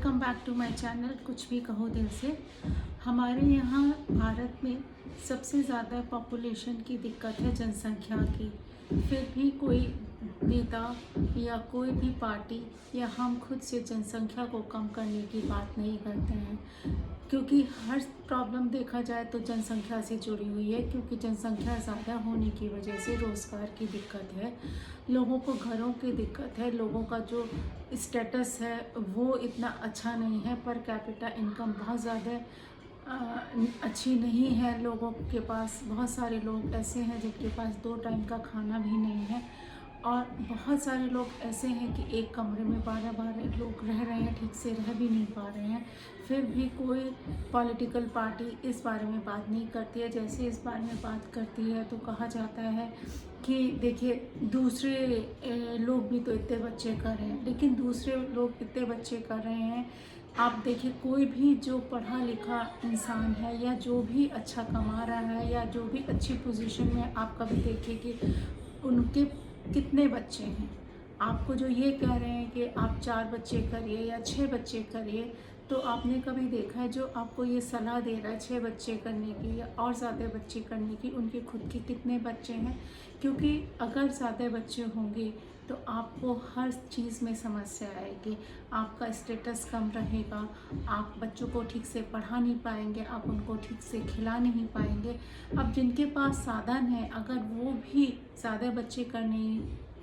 Welcome back to my channel कुछ भी कहो दिल से। हमारे यहाँ भारत में सबसे ज़्यादा पॉपुलेशन की दिक्कत है जनसंख्या की। फिर भी कोई नेता या कोई भी पार्टी या हम खुद से जनसंख्या को कम करने की बात नहीं करते हैं, क्योंकि हर प्रॉब्लम देखा जाए तो जनसंख्या से जुड़ी हुई है। क्योंकि जनसंख्या ज़्यादा होने की वजह से रोज़गार की दिक्कत है, लोगों को घरों की दिक्कत है, लोगों का जो स्टेटस है वो इतना अच्छा नहीं है, पर कैपिटा इनकम बहुत ज़्यादा अच्छी नहीं है। लोगों के पास बहुत सारे लोग ऐसे हैं जिनके पास 2 टाइम का खाना भी नहीं है, और बहुत सारे लोग ऐसे हैं कि एक कमरे में 12-12 लोग रह रहे हैं, ठीक से रह भी नहीं पा रहे हैं। फिर भी कोई पॉलिटिकल पार्टी इस बारे में बात नहीं करती है। जैसे इस बारे में बात करती है तो कहा जाता है कि देखिए दूसरे लोग भी तो इतने बच्चे कर रहे हैं, लेकिन दूसरे लोग इतने बच्चे कर रहे हैं। आप देखिए कोई भी जो पढ़ा लिखा इंसान है या जो भी अच्छा कमा रहा है या जो भी अच्छी पोजीशन में, आप कभी देखिए कि उनके कितने बच्चे हैं। आपको जो ये कह रहे हैं कि आप 4 बच्चे करिए या 6 बच्चे करिए, तो आपने कभी देखा है जो आपको ये सलाह दे रहा है 6 बच्चे करने की या और ज़्यादा बच्चे करने की, उनके खुद के कितने बच्चे हैं? क्योंकि अगर ज़्यादा बच्चे होंगे तो आपको हर चीज़ में समस्या आएगी, आपका स्टेटस कम रहेगा, आप बच्चों को ठीक से पढ़ा नहीं पाएंगे, आप उनको ठीक से खिला नहीं पाएंगे। अब जिनके पास साधन है, अगर वो भी ज़्यादा बच्चे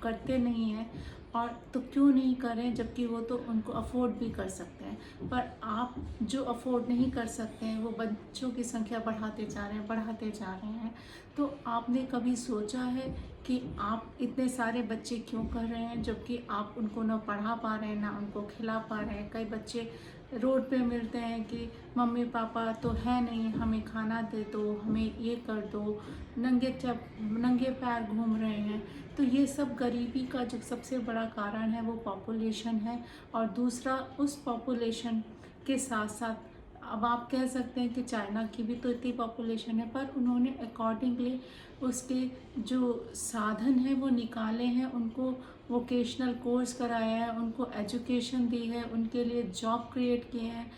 करते नहीं हैं, और तो क्यों नहीं करें, जबकि वो तो उनको अफोर्ड भी कर सकते हैं। पर आप जो अफोर्ड नहीं कर सकते हैं वो बच्चों की संख्या बढ़ाते जा रहे हैं। तो आपने कभी सोचा है कि आप इतने सारे बच्चे क्यों कर रहे हैं, जबकि आप उनको ना पढ़ा पा रहे हैं ना उनको खिला पा रहे हैं? कई बच्चे रोड पे मिलते हैं कि मम्मी पापा तो है नहीं, हमें खाना दे दो, हमें ये कर दो, नंगे पैर घूम रहे हैं। तो ये सब गरीबी का जो सबसे बड़ा कारण है वो पॉपुलेशन है। और दूसरा, उस पॉपुलेशन के साथ साथ अब आप कह सकते हैं कि चाइना की भी तो इतनी पॉपुलेशन है, पर उन्होंने अकॉर्डिंगली उसके जो साधन हैं वो निकाले हैं, उनको वोकेशनल कोर्स कराया है, उनको एजुकेशन दी है, उनके लिए जॉब क्रिएट किए हैं।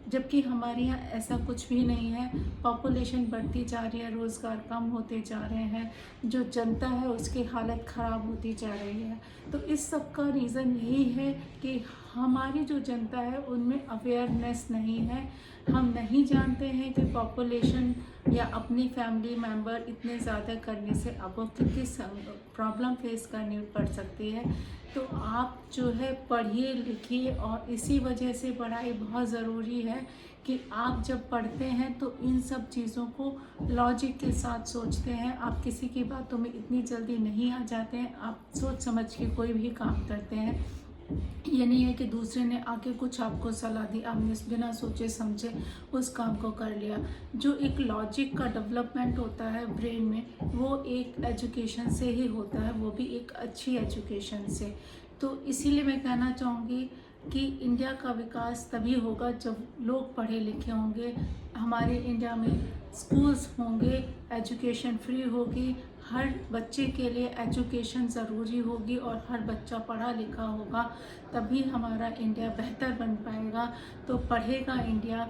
जबकि हमारे यहाँ ऐसा कुछ भी नहीं है। पॉपुलेशन बढ़ती जा रही है, रोज़गार कम होते जा रहे हैं, जो जनता है उसकी हालत ख़राब होती जा रही है। तो इस सब का रीज़न यही है कि हमारी जो जनता है उनमें अवेयरनेस नहीं है। हम नहीं जानते हैं कि पॉपुलेशन या अपनी फैमिली मेम्बर इतने ज़्यादा करने से आपको किस प्रॉब्लम फेस करनी पड़ सकती है। तो आप जो है पढ़िए लिखिए, और इसी वजह से पढ़ाई बहुत ज़रूरी है कि आप जब पढ़ते हैं तो इन सब चीज़ों को लॉजिक के साथ सोचते हैं। आप किसी की बातों में इतनी जल्दी नहीं आ जाते हैं, आप सोच समझ के कोई भी काम करते हैं। ये नहीं है कि दूसरे ने आके कुछ आपको सलाह दी, आपने बिना सोचे समझे उस काम को कर लिया। जो एक लॉजिक का डेवलपमेंट होता है ब्रेन में, वो एक एजुकेशन से ही होता है, वो भी एक अच्छी एजुकेशन से। तो इसीलिए मैं कहना चाहूँगी कि इंडिया का विकास तभी होगा जब लोग पढ़े लिखे होंगे, हमारे इंडिया में स्कूल्स होंगे, एजुकेशन फ्री होगी, हर बच्चे के लिए एजुकेशन ज़रूरी होगी, और हर बच्चा पढ़ा लिखा होगा, तभी हमारा इंडिया बेहतर बन पाएगा। तो पढ़ेगा इंडिया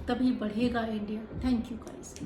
तभी बढ़ेगा इंडिया। Thank you guys.